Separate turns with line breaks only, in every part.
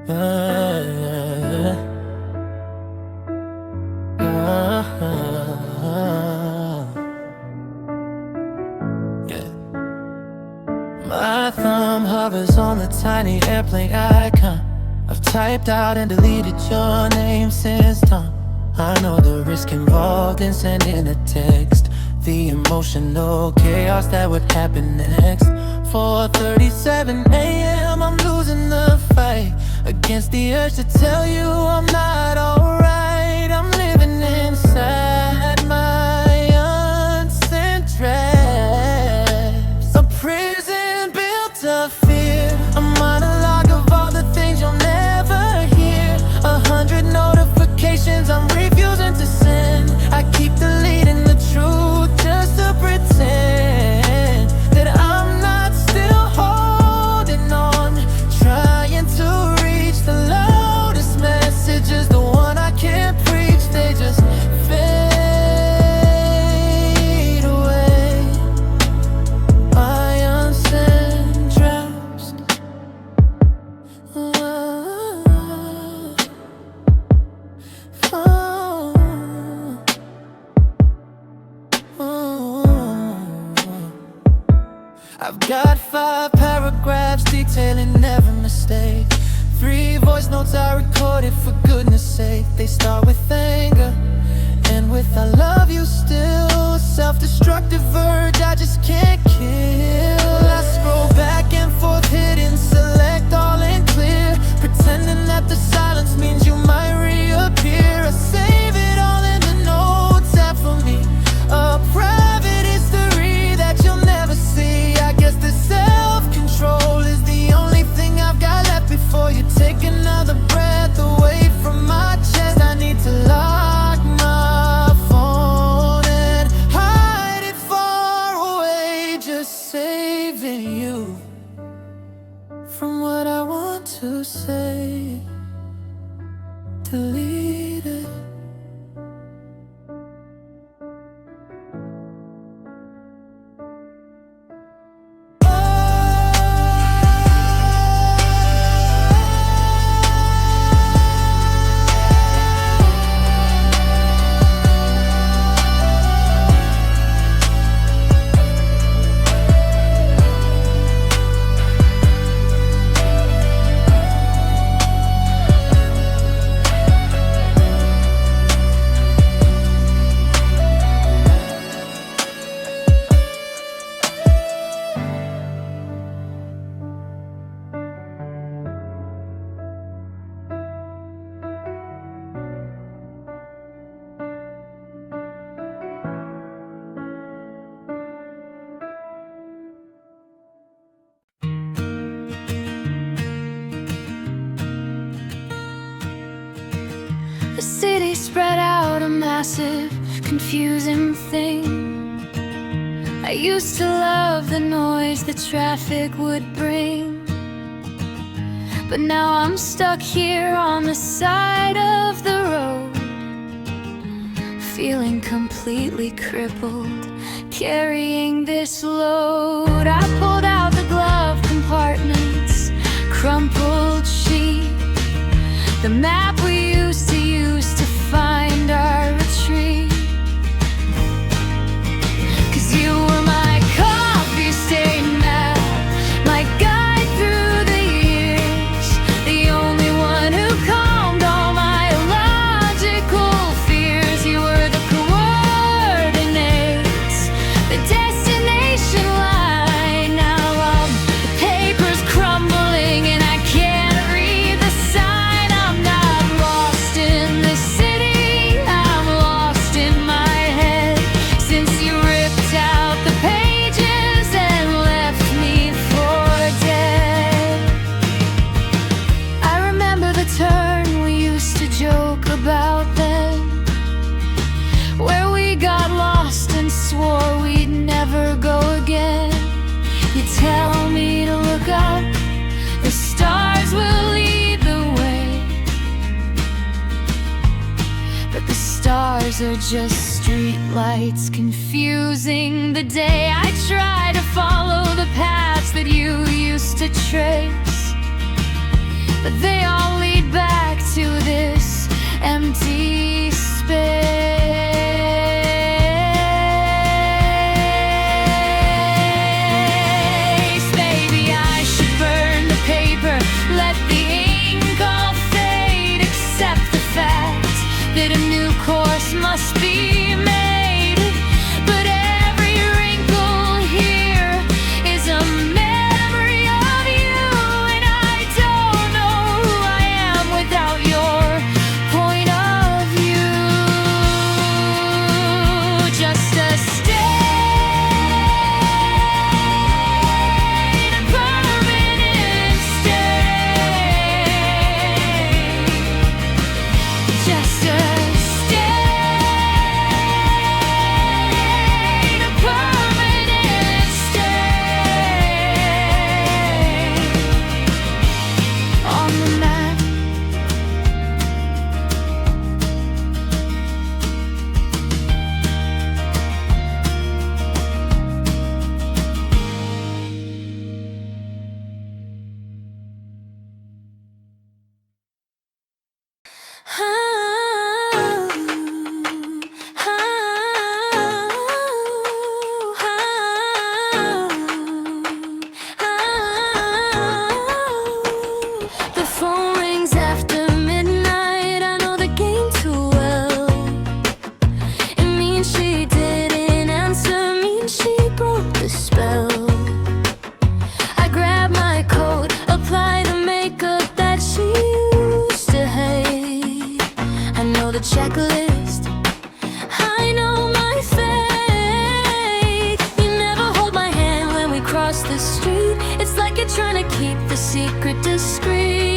My thumb hovers on the tiny airplane icon. I've typed out and deleted your name since dawn. I know the risk involved in sending a text, the emotional chaos that would happen next. 4:37 a.m. I'm losing the fight against the urge to tell you I'm not alright. I'm living inside my unsent drafts, a prison built of fear, a monologue of all the things you'll never hear. 100 notifications I'm refusing to send. I keep deleting the truth just to pretend that I'm not still holding on, trying to reach the loudest messages, the one I can't preach. They just fade away. My unsent drafts. I've got 5 paragraphs detailing every mistake, 3 voice notes I recorded for goodness sake. They start with anger, end with I love you still. Self-destructive urge I just can't kill. I scroll back and forth, hidden, select all in clear, pretending that the silence means you might reappear. I save it all in the notes app for me, a private history that you'll never see. I guess the self-control is the only thing I've got left before you take another breath away from my chest. I need to lock my phone and hide it far away, just saving you from what I want to say. Delete it.
The city spread out, a massive, confusing thing. I used to love the noise the traffic would bring, but now I'm stuck here on the side of the road, feeling completely crippled, carrying this load. I pulled out the glove compartments, crumpled sheet, the map we used to use to find our retreat. 'Cause you were my coffee stain map, my guide through the years, the only one who calmed all my illogical fears. You were the coordinates, the destination line. Now all the paper's crumbling and I can't read the sign. I'm not lost in the city, I'm lost in my head, since you ripped out the pages and left me for dead. I remember the turn we used to joke about then, where we got lost and swore we'd never go again. You tell me to look up, the stars will lead the way, but the stars are just street lights confusing the day. I try to follow the paths that you used to trace, but they all lead back to this empty space. Baby, I should burn the paper, let the ink all fade, accept the fact that a new course must be made. But every wrinkle here is a memory of you, and I don't know who I am without your point of view. Just a state, a permanent state. Just a state, a permanent state. On the map, the phone rings after midnight. I know the game too well. It means she didn't answer, means she broke the spell. I grab my coat, apply the makeup that she used to hate. I know the checklist, I know my fate. You never hold my hand when we cross the street. It's like you're trying to keep the secret discreet.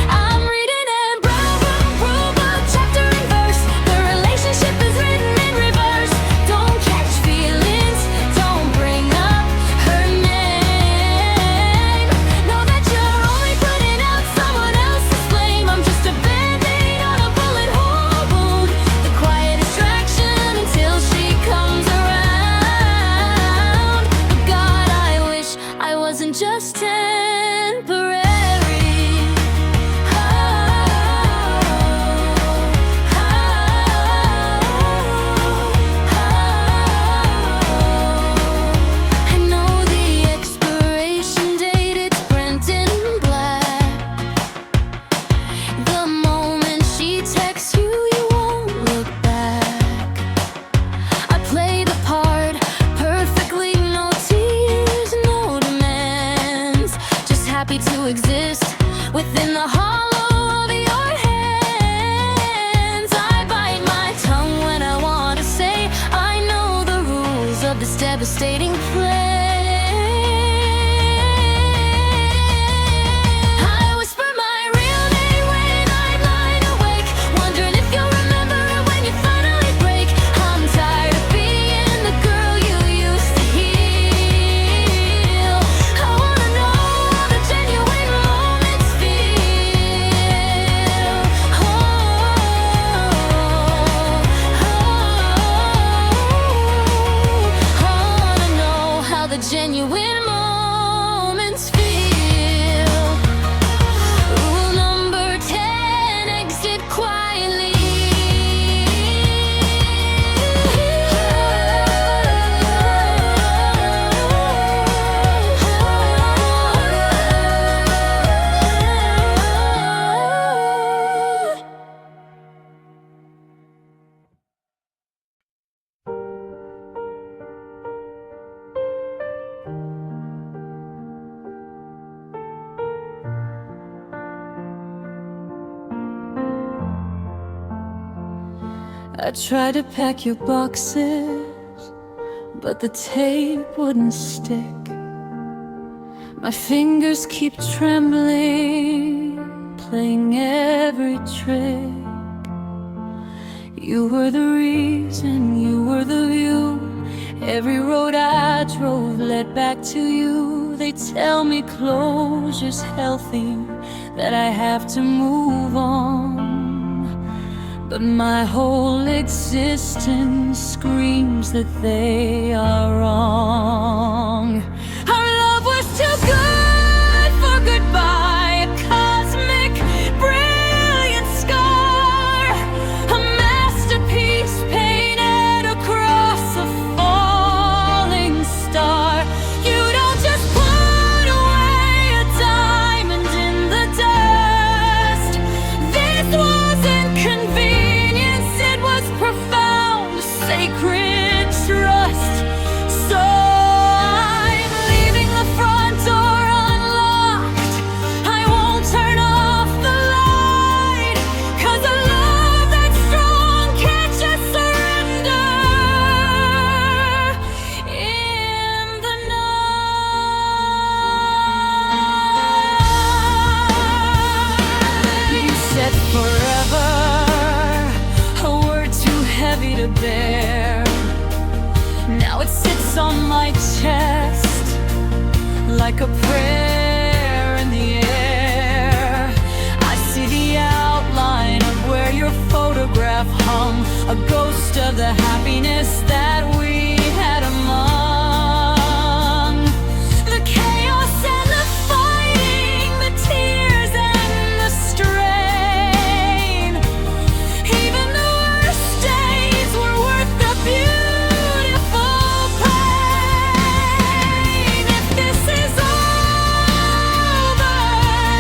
I'm reading Rebound Rulebook, chapter and verse. The relationship is written in reverse. Don't catch feelings, don't bring up her name. Know that you're only putting out someone else's flame. I'm just a band-aid on a bullet hole wound, the quiet distraction until she comes around. But God, I wish I wasn't just temporary. I know the expiration date, it's print in black. The moment she texts you, you won't look back. I play the part perfectly, no tears, no demands. Just happy to exist within the hollow of your hands. I bite my tongue when I want to say I know the rules of this devastating play. I whisper my real name when I'm lying awake, wondering if you'll remember it when you finally break. I'm tired of being the girl you used to heal. I wanna know how the genuine moments feel. Oh, I wanna know how the genuine moments feel. Rule number 10, exit quietly. I tried to pack your boxes, but the tape wouldn't stick. My fingers keep trembling, playing every trick. You were the reason, you were the view. Every road I drove led back to you. They tell me closure's healthy, that I have to move on. But my whole existence screams that they are wrong. Our love was too a bear. Now it sits on my chest like a prayer in the air. I see the outline of where your photograph hung, a ghost of the happiness that we had among. The chaos and the fighting, the tears and the strain. Even the worst days were worth the beautiful pain. If this is over,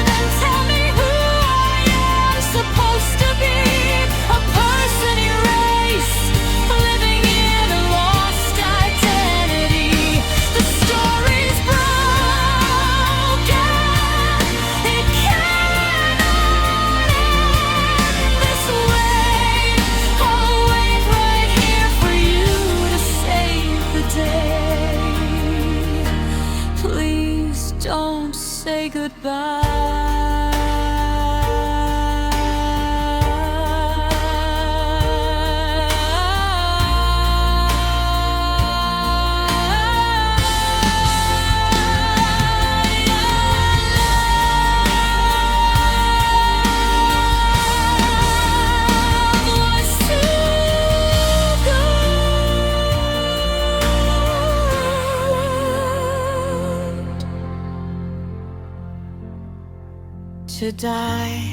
then tell me who I am supposed to be. A person erased, living in a lost identity. The story's broken, it cannot end this way. I'll wait right here for you to save the day. Please don't say goodbye. To die.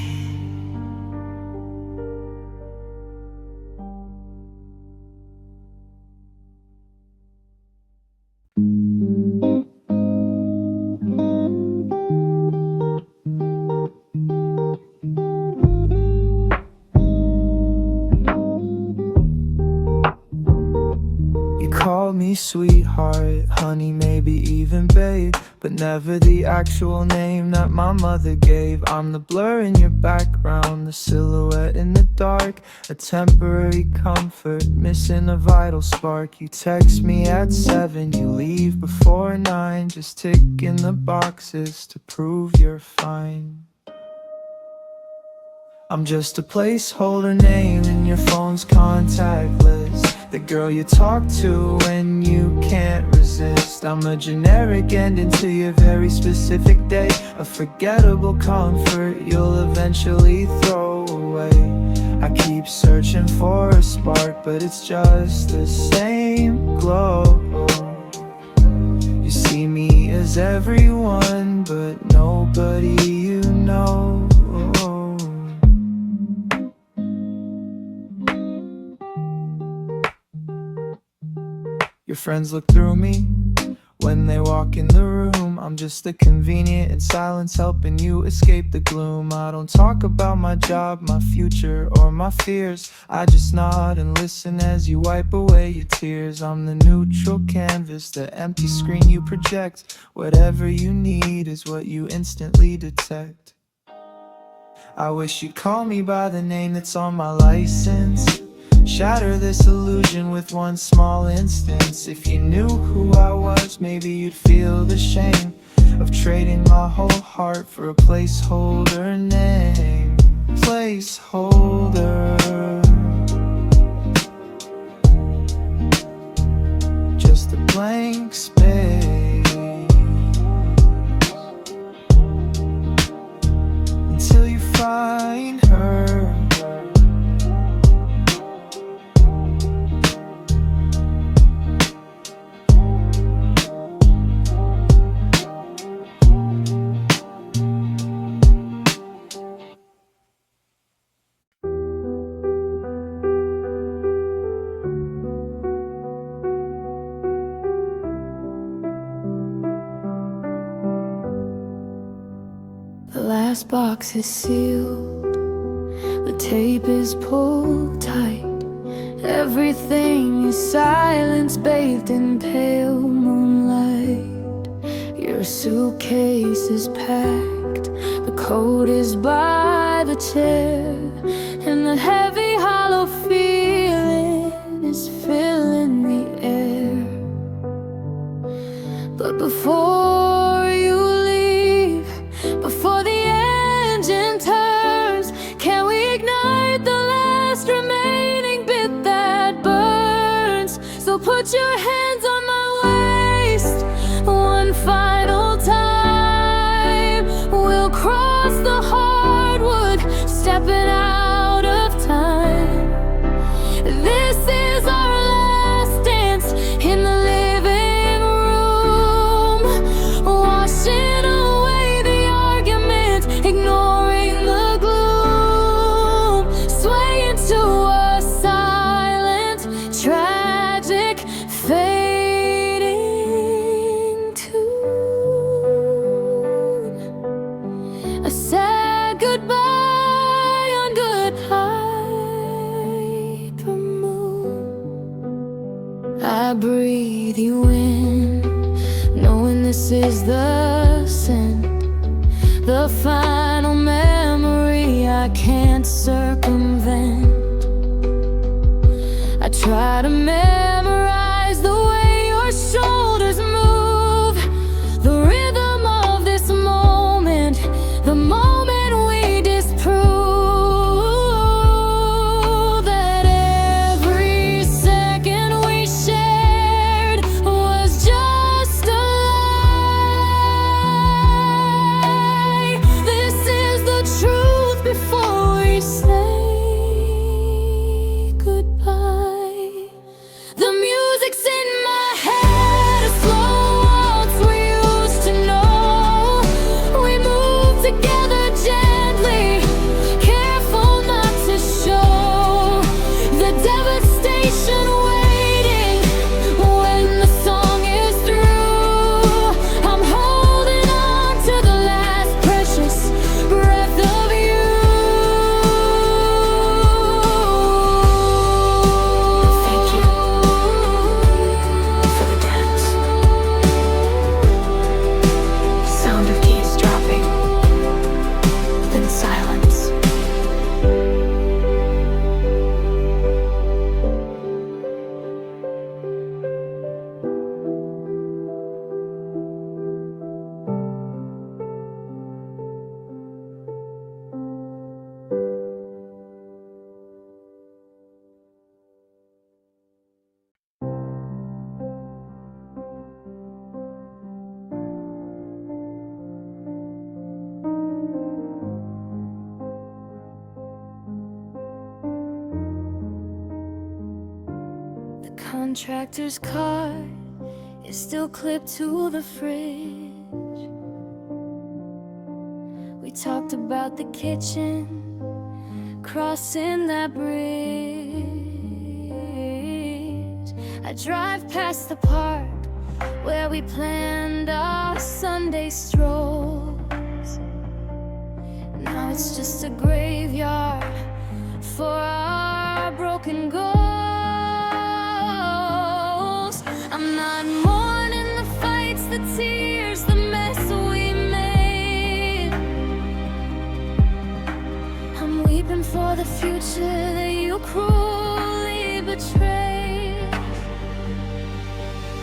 You called me sweetheart, honey, maybe even babe, but never the actual name that my mother gave. I'm the blur in your background, the silhouette in the dark, a temporary comfort, missing a vital spark. You text me at 7, you leave before 9, just ticking the boxes to prove you're fine. I'm just a placeholder name in your phone's contact list, the girl you talk to when you can't resist. I'm a generic ending to your very specific day, a forgettable comfort you'll eventually throw away. I keep searching for a spark, but it's just the same glow. You see me as everyone, but nobody you know. Your friends look through me when they walk in the room. I'm just the convenient in silence, helping you escape the gloom. I don't talk about my job, my future, or my fears. I just nod and listen as you wipe away your tears. I'm the neutral canvas, the empty screen you project. Whatever you need is what you instantly detect. I wish you'd call me by the name that's on my license. Shatter this illusion with one small instance. If you knew who I was, maybe you'd feel the shame of trading my whole heart for a placeholder name. Placeholder, just a blank space, until you find her.
The last box is sealed, the tape is pulled tight. Everything is silence bathed in pale moonlight. Your suitcase is packed, the coat is by the chair, and the heavy hollow feeling is filling the air. But before you leave, before the engine turns, can we ignite the last remaining bit that burns? your hands on my waist one final time. We'll cross the hardwood, stepping out of time. This is our last dance in the living room, washing away the argument, ignoring the gloom, swaying to a silent, tragic, fading tune. A sad goodbye on good hypermoon. I breathe you in, knowing this is the scent, the final memory I can't circumvent. I try to memorize the way your shoulders move, the rhythm of this moment, the moment we disprove that every second we shared was just a lie. This is the truth before we say goodbye. The music's in my head, a slow waltz we used to know. We move together gently, careful not to show the devastation waiting when the song is through. I'm holding on to the last precious breath of you. Thank you for the dance. Sound of keys dropping, then silence. The contractor's car is still clipped to the fridge. We talked about the kitchen, crossing that bridge. I drive past the park where we planned our Sunday strolls. Now it's just a graveyard for our broken goals. I'm not mourning the fights, the tears, the mess we made. I'm weeping for the future that you cruelly betrayed.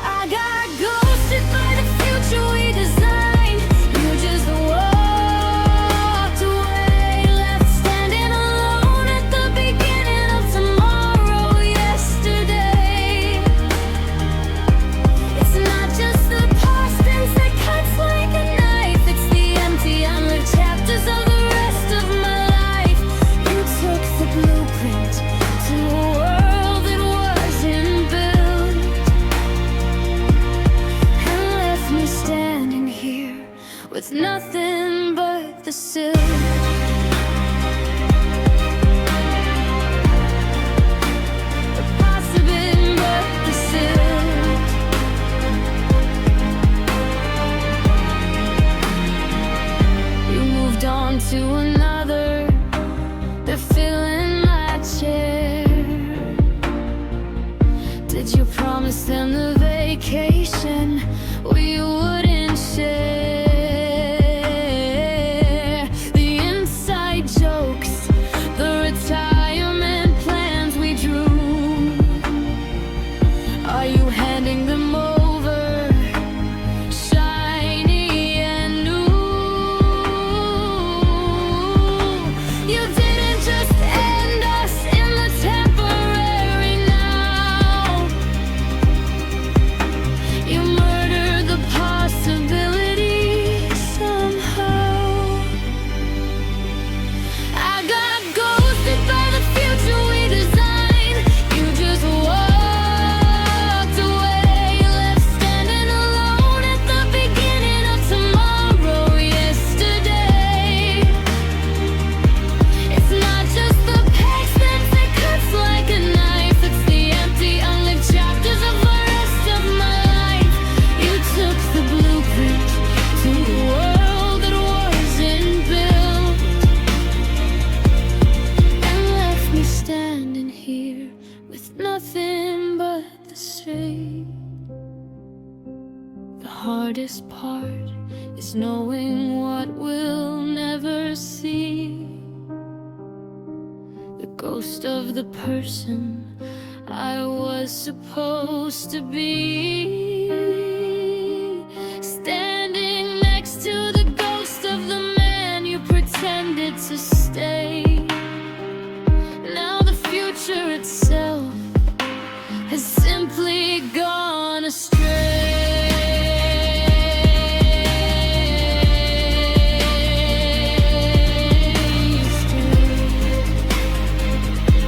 I got ghosted by the future we designed. You just walked away, left standing alone at the beginning of tomorrow. Yesterday, it's not just the past tense that cuts like a knife. It's the empty, unlit chapters of the rest of my life. You took the blueprint to a world that wasn't built, and left me standing here with nothing but the silt. The possible but the silt. You moved on to another, they're filling my chair. Did you promise them the vacation we wouldn't share? The inside jokes, the retirement plans we drew. Are you handing them over, shiny and new? You didn't just end us in the temporary now. hardest part is knowing what we'll never see. The ghost of the person I was supposed to be, standing next to the ghost of the man you pretended to stay. Now the future itself has simply gone astray.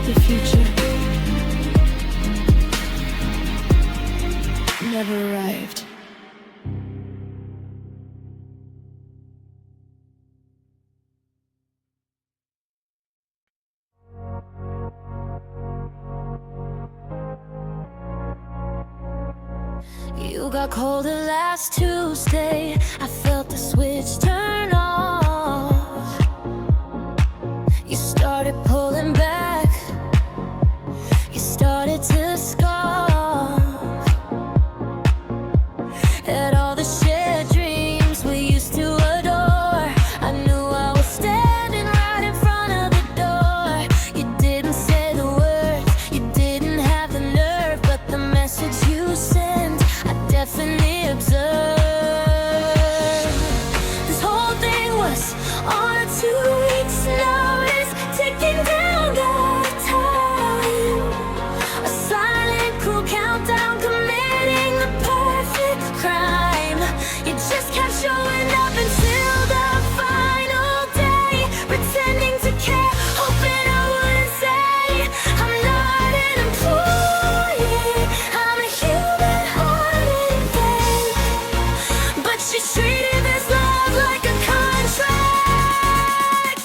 The future never arrived. You got colder last Tuesday. I felt the switch turn off. You started pulling back. You started to scoff at all the shared dreams we used to adore. I knew I was standing right in front of the door. You didn't say the words, you didn't have the nerve, but the message you sent definitely observed. This whole thing was on a 2 weeks notice, ticking down the time. A silent, cruel countdown, committing the perfect crime. You just kept showing up until the final day, pretending to care, hoping I wouldn't say I'm not an employee, I'm a human hearted thing. But you treated this love like a contract,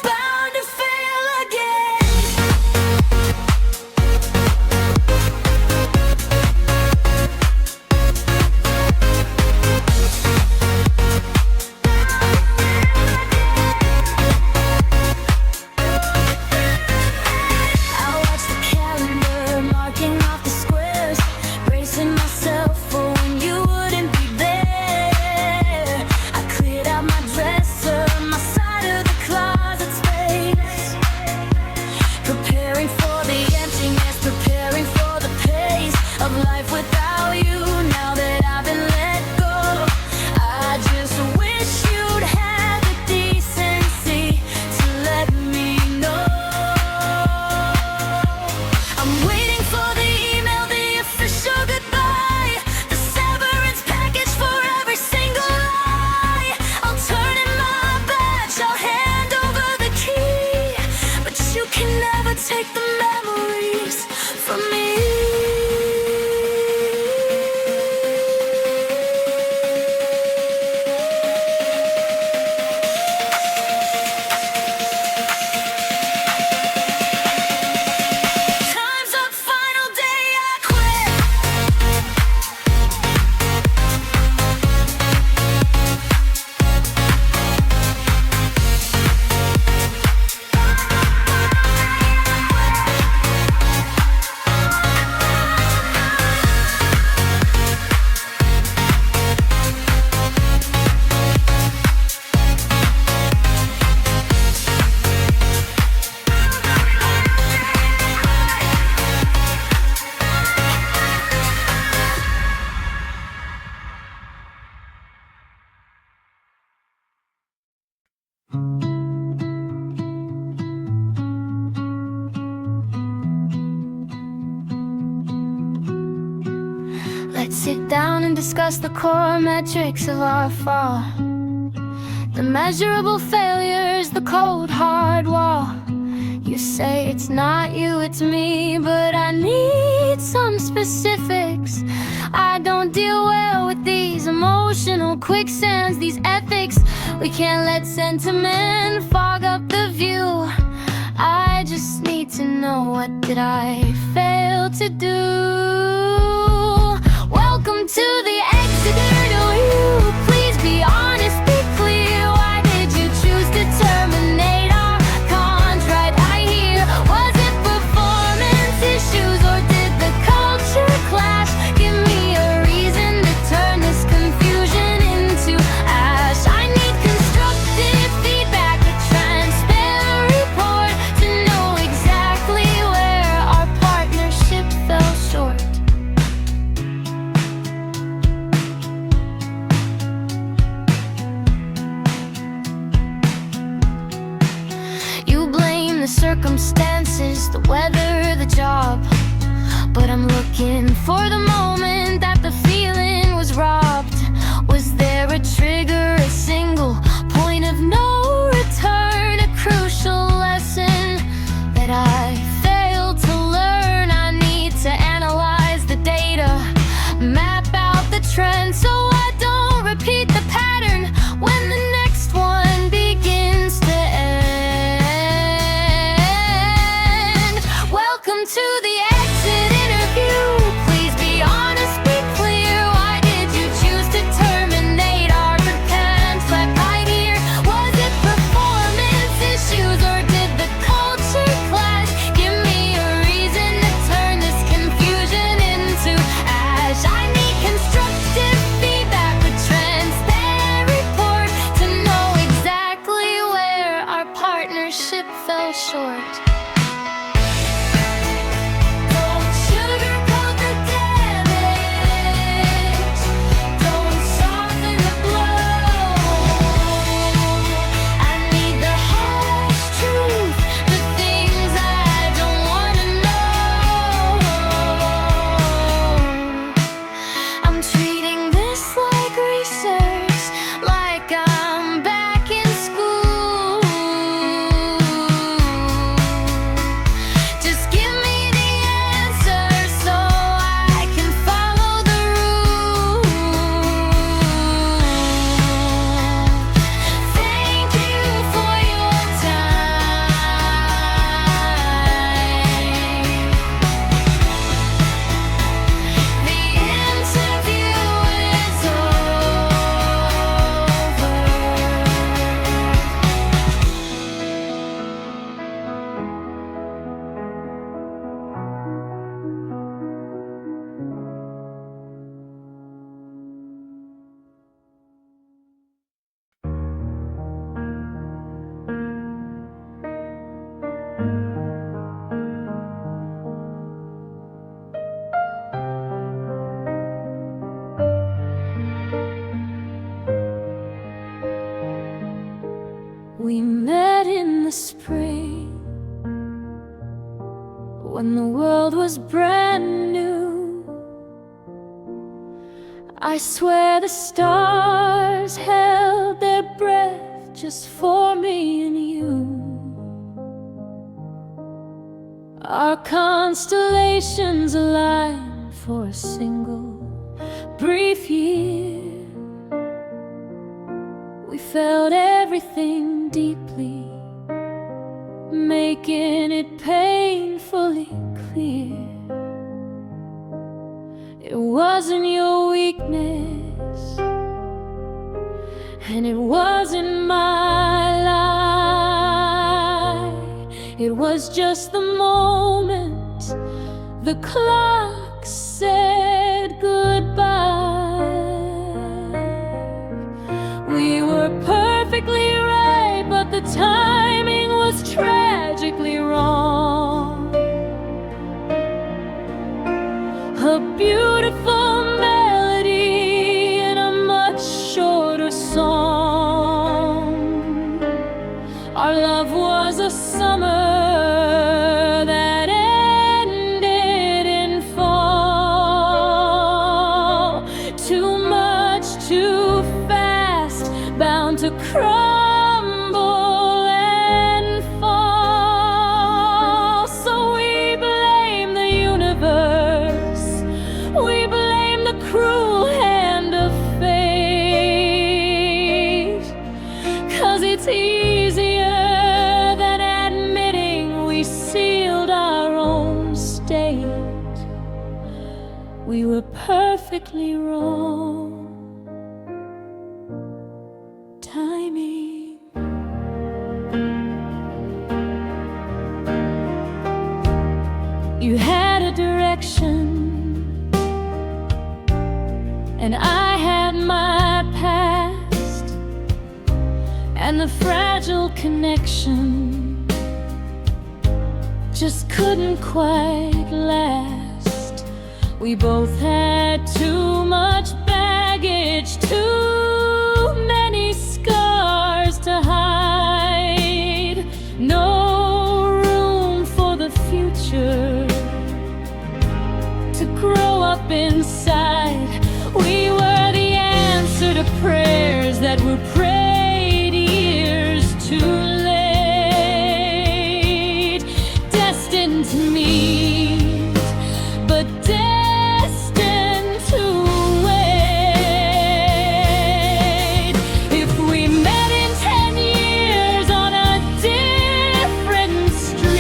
bound to fail again. I watched the calendar, marking off the squares, bracing myself for when you wouldn't be there. I cleared out my dresser, my side of the closet space, preparing for the emptiness, preparing for the pace of life without you. Now that I've been let go, I just wish you'd have the decency to let me know. I'm waiting for the email, the official goodbye, the severance package for every single lie. I'll turn in my badge, I'll hand over the key, but you can never take the memories from me. Time's up, final day, I quit. Let's sit down and discuss the core metrics of our fall. The measurable failures, the cold hard wall. You say it's not you, it's me, but I need some specifics. I don't deal well with these emotional quicksands, these ethics. We can't let sentiment fog up the view. I just need to know, what did I fail to do? Welcome to the exit. Will you please be honest, be clear? Why did you choose to terminate our contract? I hear, was it performance issues or did the culture clash? Give me a reason to turn this confusion into circumstances, the weather, the job. But I'm looking for the moment that the feeling was robbed. Was there a trigger, a single point of no return, a crucial lesson that I failed to learn? I need to analyze the data, map out the trend, so I don't repeat the pattern when the next one begins to end. Welcome to the exit interview. Please be honest, be clear. Why did you choose to terminate our good contract right here? Was it performance issues or did the culture clash? Give me a reason to turn this confusion into ash. I need constructive feedback, a transparent report to know exactly where our partnership fell short. Don't sugarcoat the damage, don't soften the blow. I need the harsh truth, the things I don't wanna know. I'm treating this like research, like I'm back in school. Just give me the answer so I can follow the rules. Thank you for your time. The interview is We met in the spring when the world was brand new. I swear the stars held their breath just for me and you. Our constellations aligned for a single brief year. We felt everything deeply, making it painfully clear. It wasn't your weakness, and it wasn't my lie. It was just the moment the clock said goodbye. We were perfectly right, but the timing was tragically wrong. A beautiful melody in a much shorter song. Our love was a summer that ended in fall. Too much, too fast, bound to crumble and fall. So we blame the universe, we blame the cruel hand of fate, 'cause it's easier than admitting we sealed our own state. We were perfectly wrong. Timing. You had a direction, and I had my past, and the fragile connection just couldn't quite last. We both had too much baggage, too many scars to hide. No that were prayed years too late, destined to meet, but destined to wait. If we met in 10 years on a different street,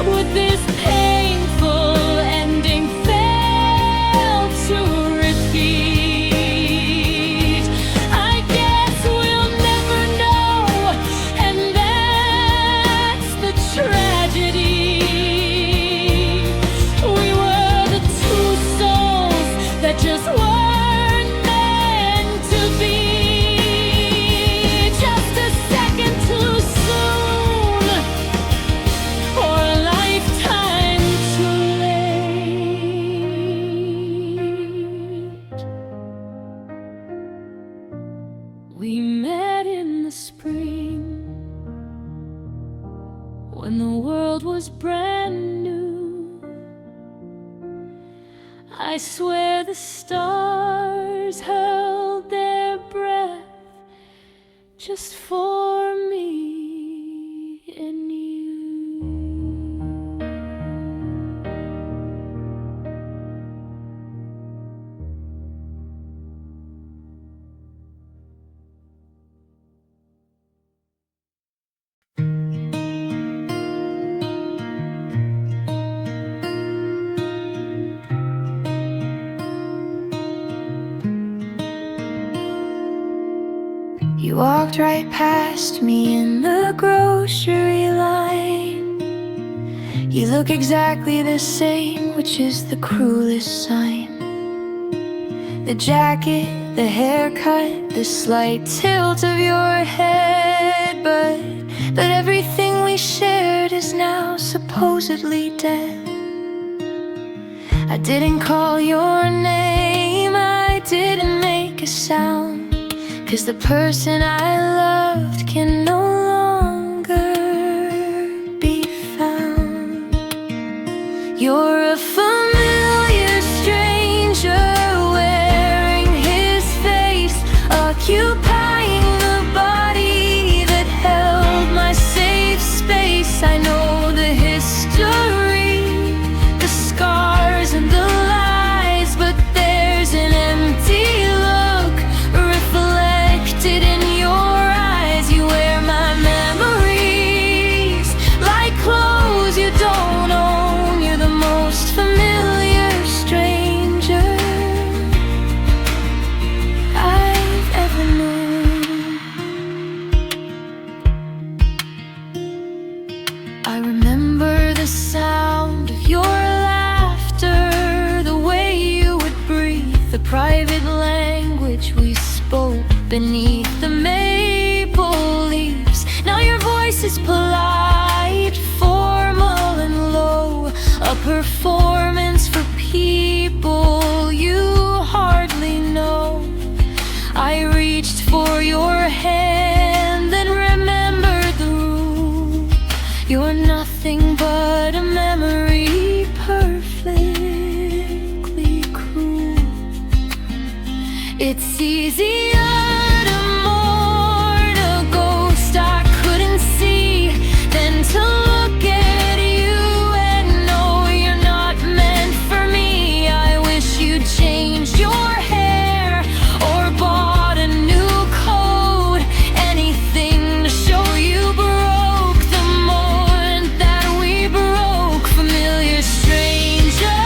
would this painful ending fail to repeat? I guess we'll never know, and that's the tragedy. We were the two souls that just weren't meant to be. Just a second too soon, or a lifetime too late. We met in the spring, when the world was brand new. I swear the stars held their breath just for me and you.
You walked right past me in the grocery line. You look exactly the same, which is the cruelest sign. The jacket, the haircut, the slight tilt of your head, but everything we shared is now supposedly dead. I didn't call your name, I didn't make a sound, 'cause the person I loved can no longer be found. You're a familiar stranger, wearing his face, occupying the body that held my safe space. I know the history, the scars and the lies, but there's an empty look reflected in your eyes. You wear my memories like clothes you don't own. You're the most familiar stranger I've ever known. I remember the sound of your laughter, the way you would breathe, the private language we spoke beneath the maple leaves. Now your voice is polite, formal and low, a performance for people you hardly know. I reached for your hand and remembered the rule. You're nothing but a memory, perfectly cruel. It's easier to mourn a ghost I couldn't see than to look at you and know you're not meant for me. I wish you'd changed your hair or bought a new coat, anything to show you broke the moment that we broke. Familiar stranger,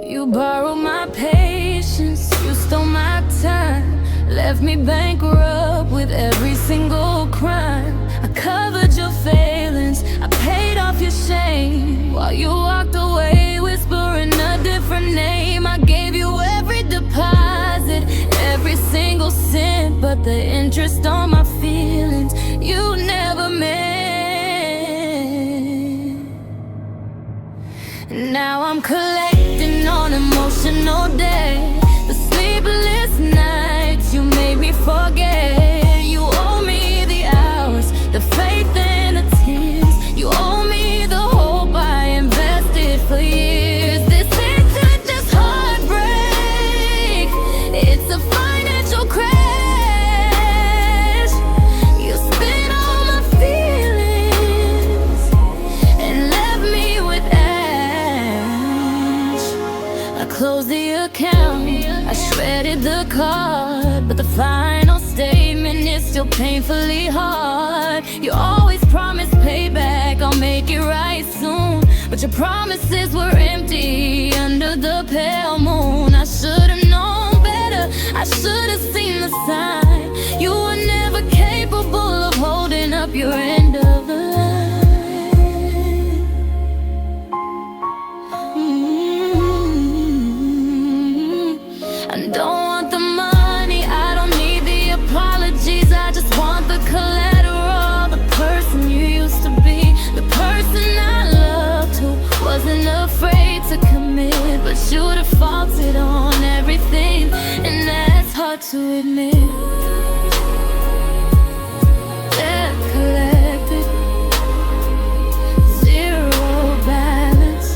You borrowed my patience, you stole my time, left me bankrupt with every single crime. I covered your failings, I paid off your shame, while you walked away whispering a different name. I gave you every deposit, every single cent, but the interest on my feelings you never met. Now I'm collecting on emotional debt, the sleepless nights you made me forget. You owe me the hours, the faith and the tears. You owe me the hope I invested for years. This isn't just heartbreak, it's a financial crash. You spent all my feelings and left me with ash. I closed the account, I shredded the card, but the final statement is still painfully hard. You always promise payback, I'll make it right soon, but your promises were empty under the pale moon. I should've known better, I should've seen the sign. You were never capable of holding up your end of the line. I don't want the money, I don't need the apologies, I just want the collateral, the person you used to be, the person I loved who wasn't afraid to commit, but should have faulted on everything, and that's hard to admit. Debt collected, zero balance.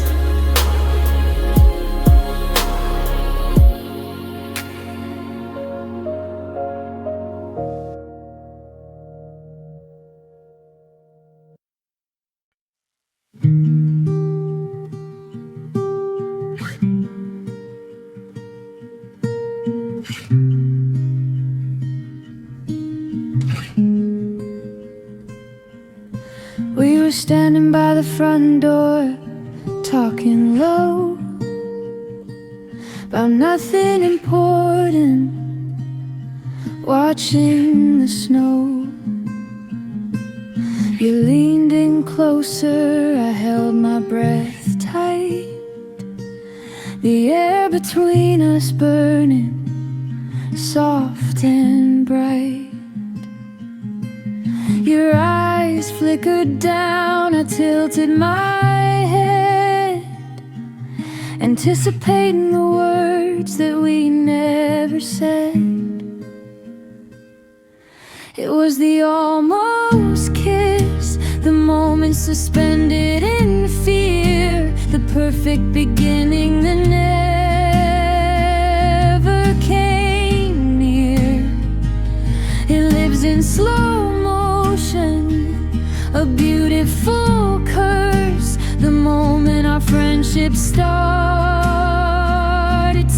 We were standing by the front door, talking low about nothing important, watching the snow. You leaned in closer, I held my breath tight, the air between us burning, soft and bright. Your eyes flickered down, I tilted my head, anticipating the words that we never said. It was the almost kiss, the moment suspended in fear, the perfect beginning that never came near. It lives in slow motion, a beautiful curse, the moment our friendship started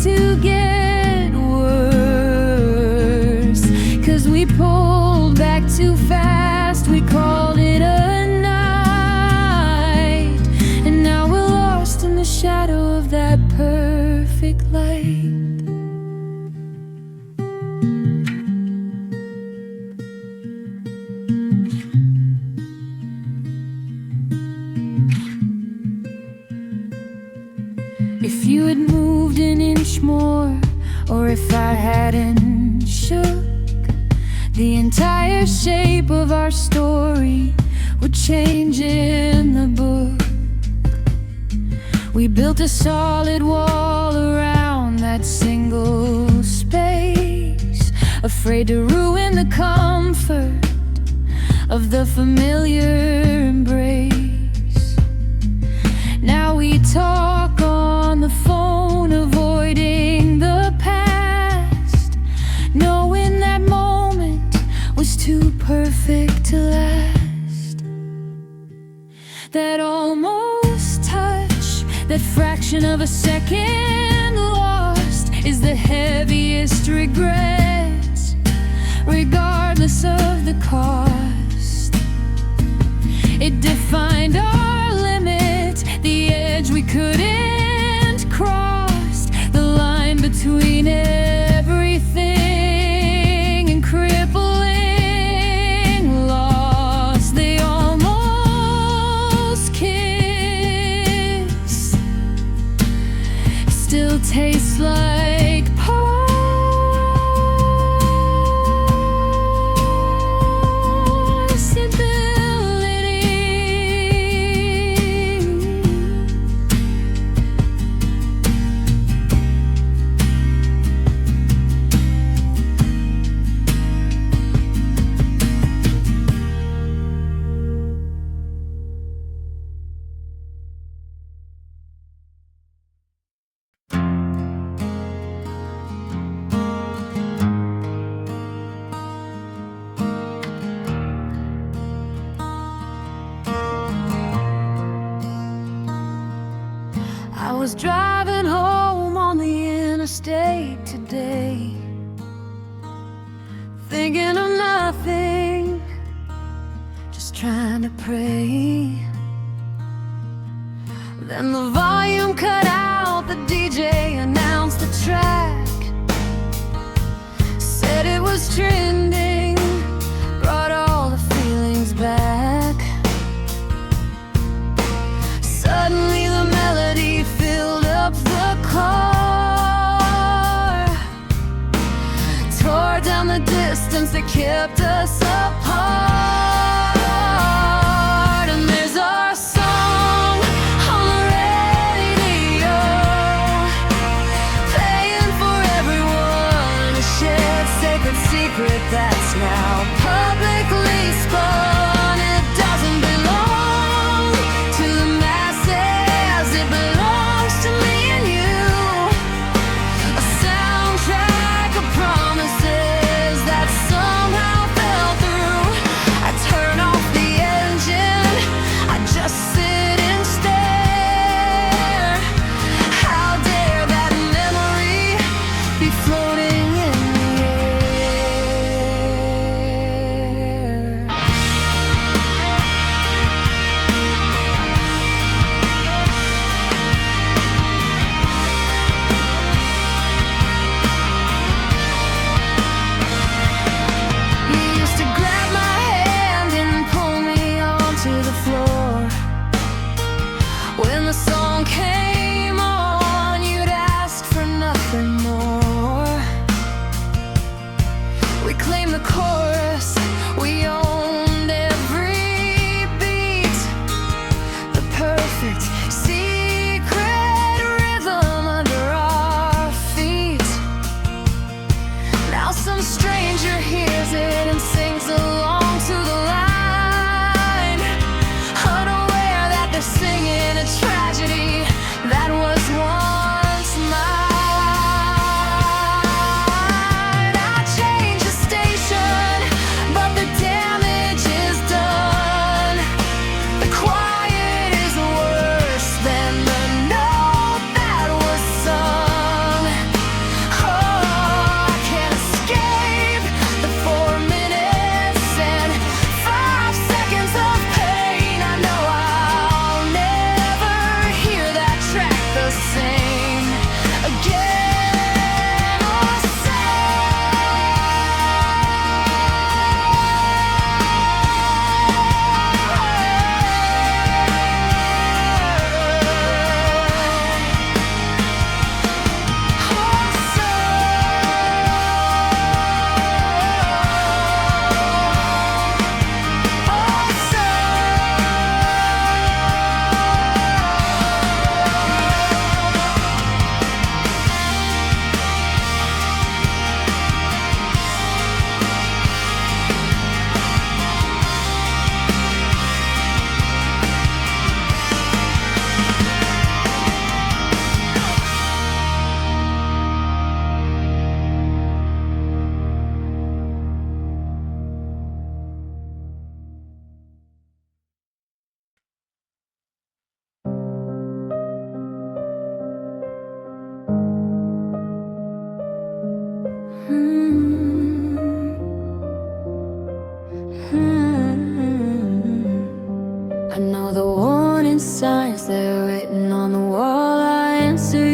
to get worse. 'Cause we pulled back too fast, we called it a night, and now we're lost in the shadow of that perfect light. If you had moved an inch more, or if I hadn't shook, the entire shape of our story would change in the book. We built a solid wall around that single space, afraid to ruin the comfort of the familiar embrace. Now we talk on the phone, avoiding the past, knowing that moment was too perfect to last. That almost touch, that fraction of a second lost, is the heaviest regret, regardless of the cost. It defined our limits, couldn't cross the line between everything and crippling loss. They almost kiss, still tastes like I was driving home on the interstate today, thinking of nothing, just trying to pray. Then the volume cut out, the DJ announced the track, said it was trending, brought all the feelings back. Suddenly the melody filled up the car, tore down the distance that kept us apart. And there's our song on the radio, playing for everyone, a shared sacred secret that's now publicly spun. It doesn't belong to the masses, it belongs to me and you, a soundtrack of promises that somehow fell through.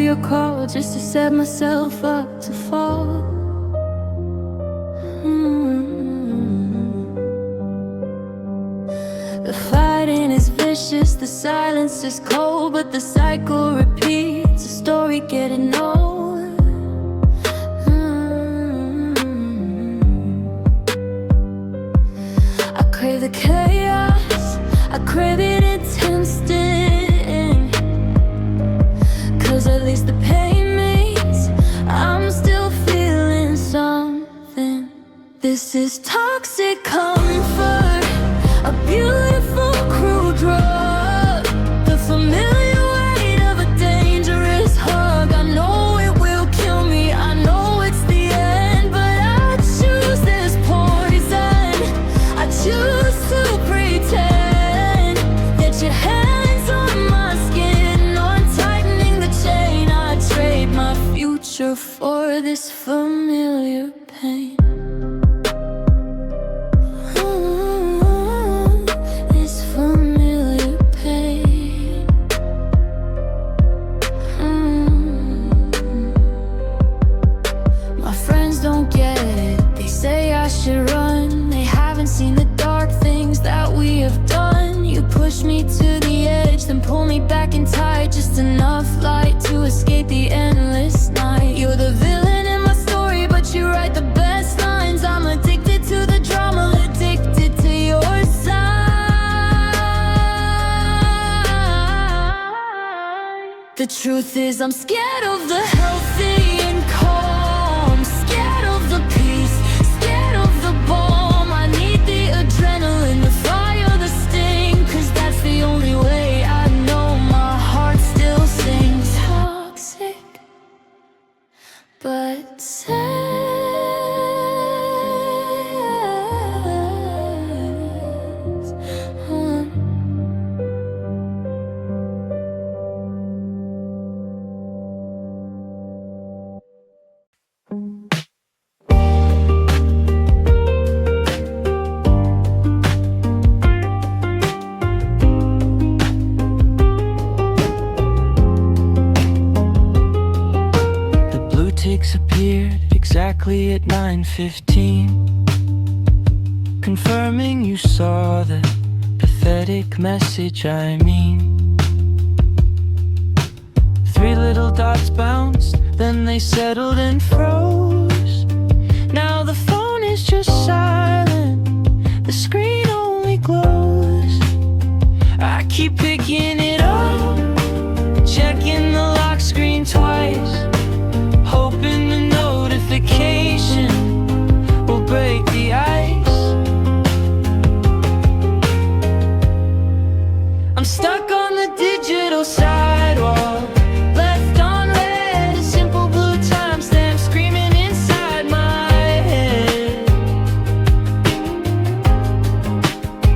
your call just to set myself up to fall. The fighting is vicious, the silence is cold, but the cycle repeats, a story getting old. I crave the chaos, I crave it intensely, 'cause at least the pain means I'm still feeling something. This is toxic comfort, a beautiful cruel drug, the familiar weight of a dangerous hug. I know it will kill me, I know it's the end, but I choose this poison. I choose to pretend that your hands on my skin, on tightening the chain. I trade my future for this familiar pain. Run. They haven't seen the dark things that we have done. You push me to the edge, then pull me back in tight. Just enough light to escape the endless night. You're the villain in my story, but you write the best lines. I'm addicted to the drama, addicted to your side. The truth is I'm scared of the healthy and calm, scared of the peace, the bomb. I need the adrenaline, the fire, the sting, 'cause that's the only way I know my heart still sings. Toxic, but says
appeared exactly at 9:15, confirming you saw the pathetic message I mean. 3 little dots bounced, then they settled and froze. Now the phone is just silent, the screen only glows. I keep picking it up, checking the lock screen twice, hoping the notification will break the ice. I'm stuck on the digital sidewalk, left on red, a simple blue timestamp screaming inside my head.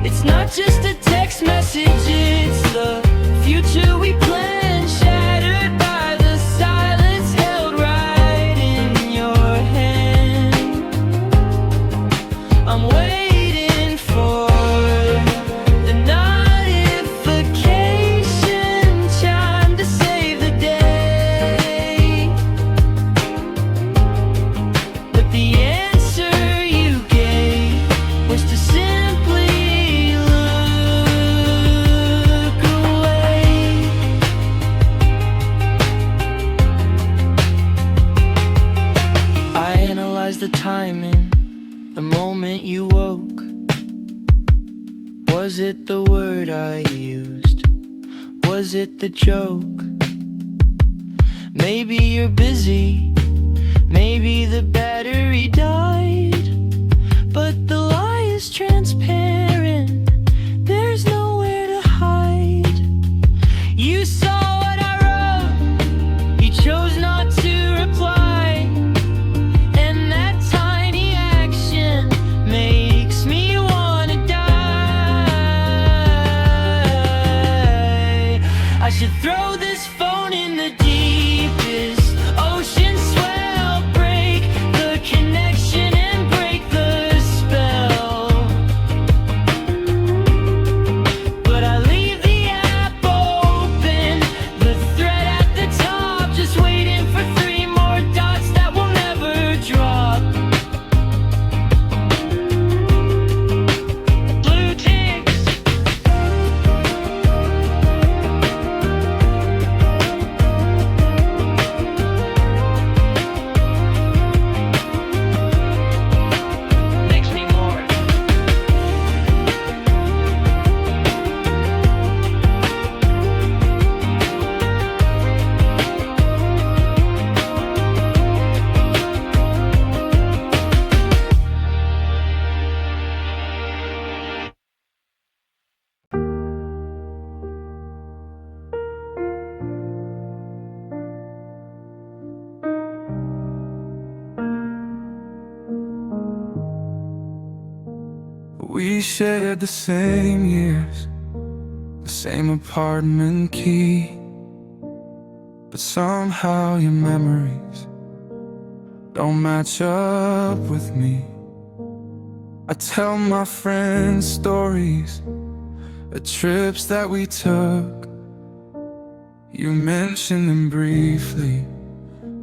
It's not just a text message, it's the future we planned, shattered by the silence held right in your hand. I'm waiting for the notification chime to save the day, but the answer you gave was to simply look away. I analyzed the timing, the moment you woke. Was it the word I used? Was it the joke? Maybe you're busy, maybe the battery died, but the lie is transparent, there's nowhere to hide. You saw what I wrote, you chose not to reply, and that tiny action makes me wanna die. I should throw this phone in the deepest ocean, swell, break the connection and break the spell. But I leave the app open, the thread at the top just waiting. We shared the same years, the same apartment key, but somehow your memories don't match up with me. I tell my friends stories of trips that we took. You mention them briefly,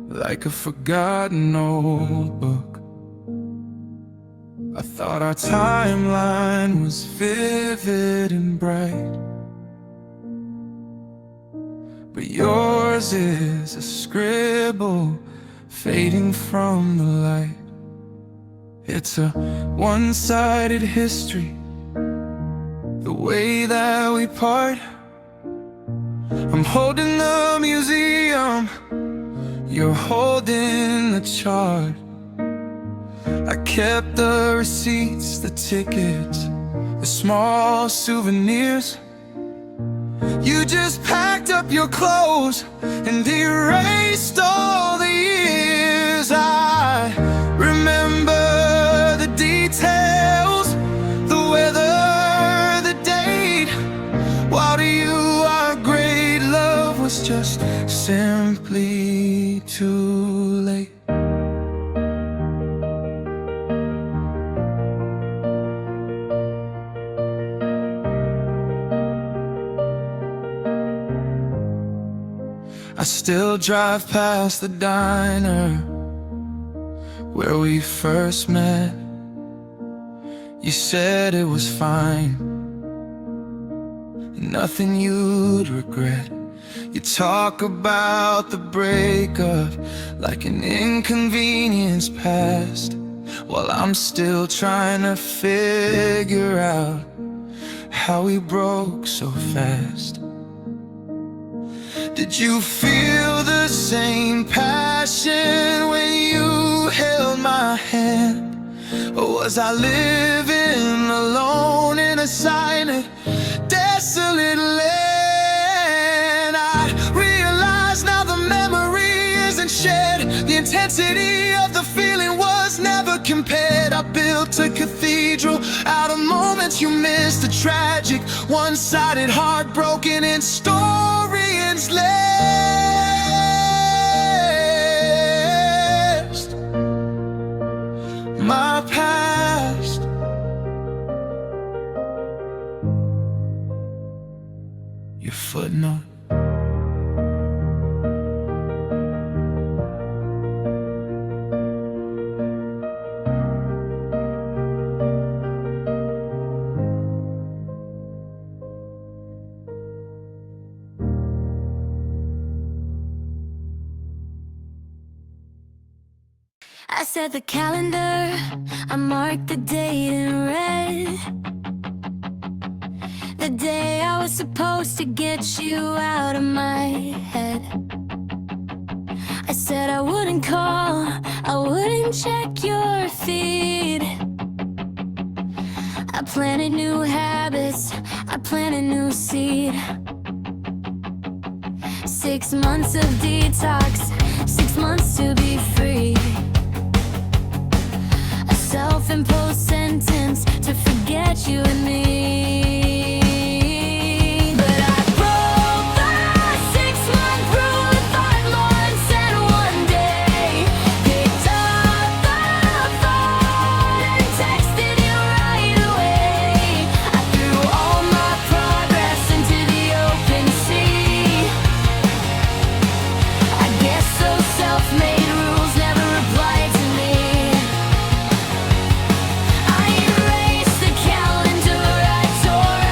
like a forgotten old book. I thought our timeline was vivid and bright, but yours is a scribble fading from the light. It's a one-sided history, the way that we part. I'm holding the museum, you're holding the chart. I kept the receipts, the tickets, the small souvenirs. You just packed up your clothes and erased all the years. I remember the details, the weather, the date. While to you our great love was just simply too late. I still drive past the diner where we first met. You said it was fine, nothing you'd regret. You talk about the breakup like an inconvenience past, while I'm still trying to figure out how we broke so fast. Did you feel the same passion when you held my hand? Or was I living alone in a silent, desolate land? I realize now the memory isn't shared. The intensity of the feeling was never compared. I built a cathedral out of moments you missed. The tragic, one-sided, heartbroken historians last. My past, your footnote.
I set the calendar, I marked the date in red. The day I was supposed to get you out of my head. I said I wouldn't call, I wouldn't check your feed. I planted new habits, I planted new seed. 6 months of detox, 6 months to be free. Self-imposed sentence to forget you and me. But I broke the 6-month rule in 5 months and 1 day. Picked up the phone and texted you right away. I threw all my progress into the open sea. I guess those self-made rules never applied to me. I erased the calendar I tore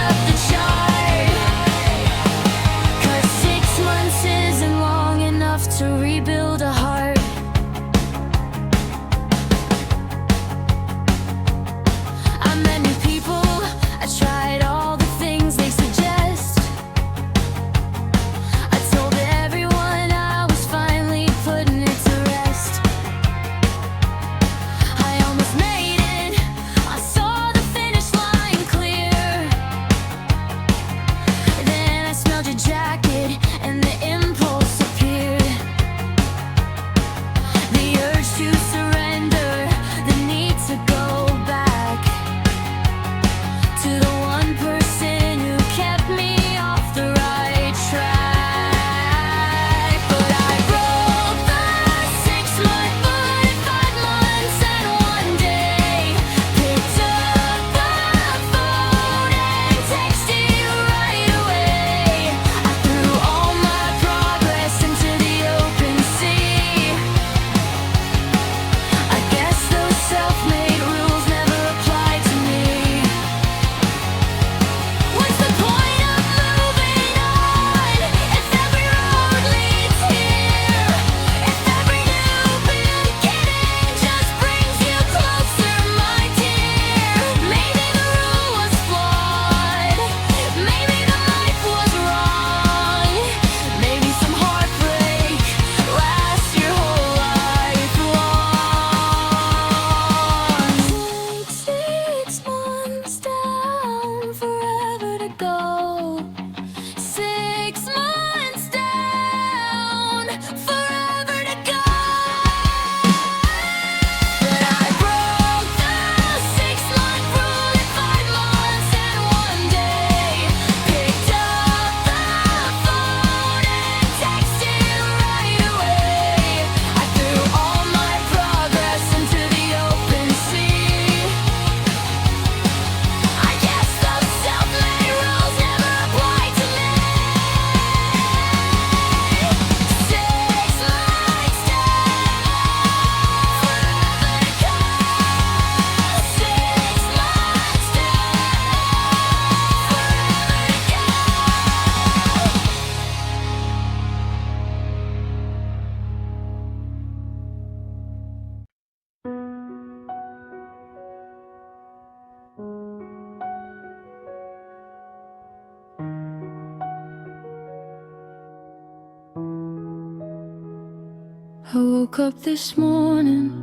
I woke up this morning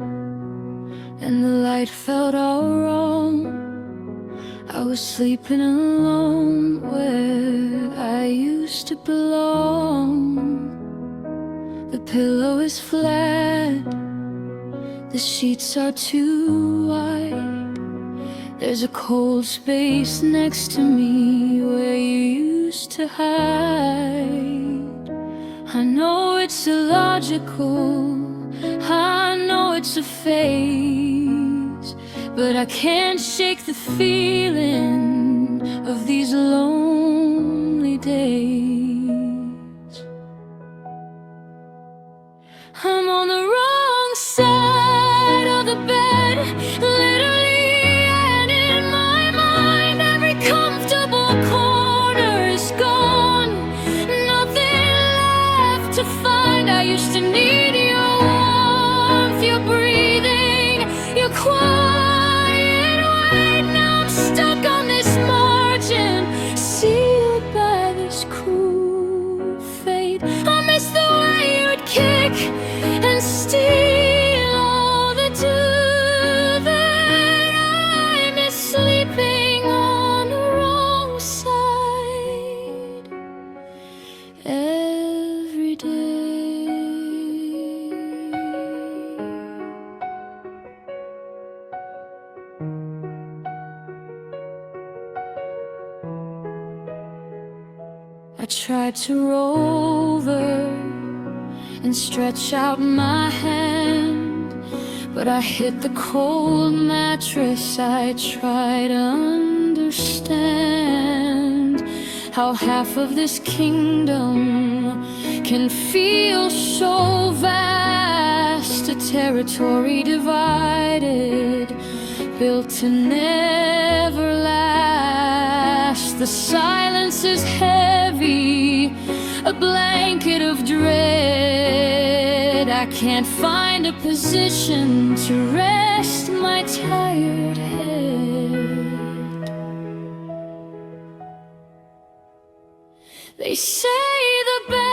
and the light felt all wrong. I was sleeping alone where I used to belong. The pillow is flat, the sheets are too wide. There's a cold space next to me where you used to hide. I know it's illogical, I know it's a phase, but I can't shake the feeling of these lonely days. I'm on the wrong side of the bed, literally, and in my mind every comfortable corner is gone. Nothing left to find. I used to need your warmth, your breathing, your quiet weight. Now I'm stuck on this margin, sealed by this cruel fate. I miss the way you'd kick and steal all the dew that I miss, sleeping on the wrong side every day. I tried to roll over and stretch out my hand, but I hit the cold mattress. I try to understand how half of this kingdom can feel so vast, a territory divided, built to never last. The silence is heavy, a blanket of dread. I can't find a position to rest my tired head. They say the best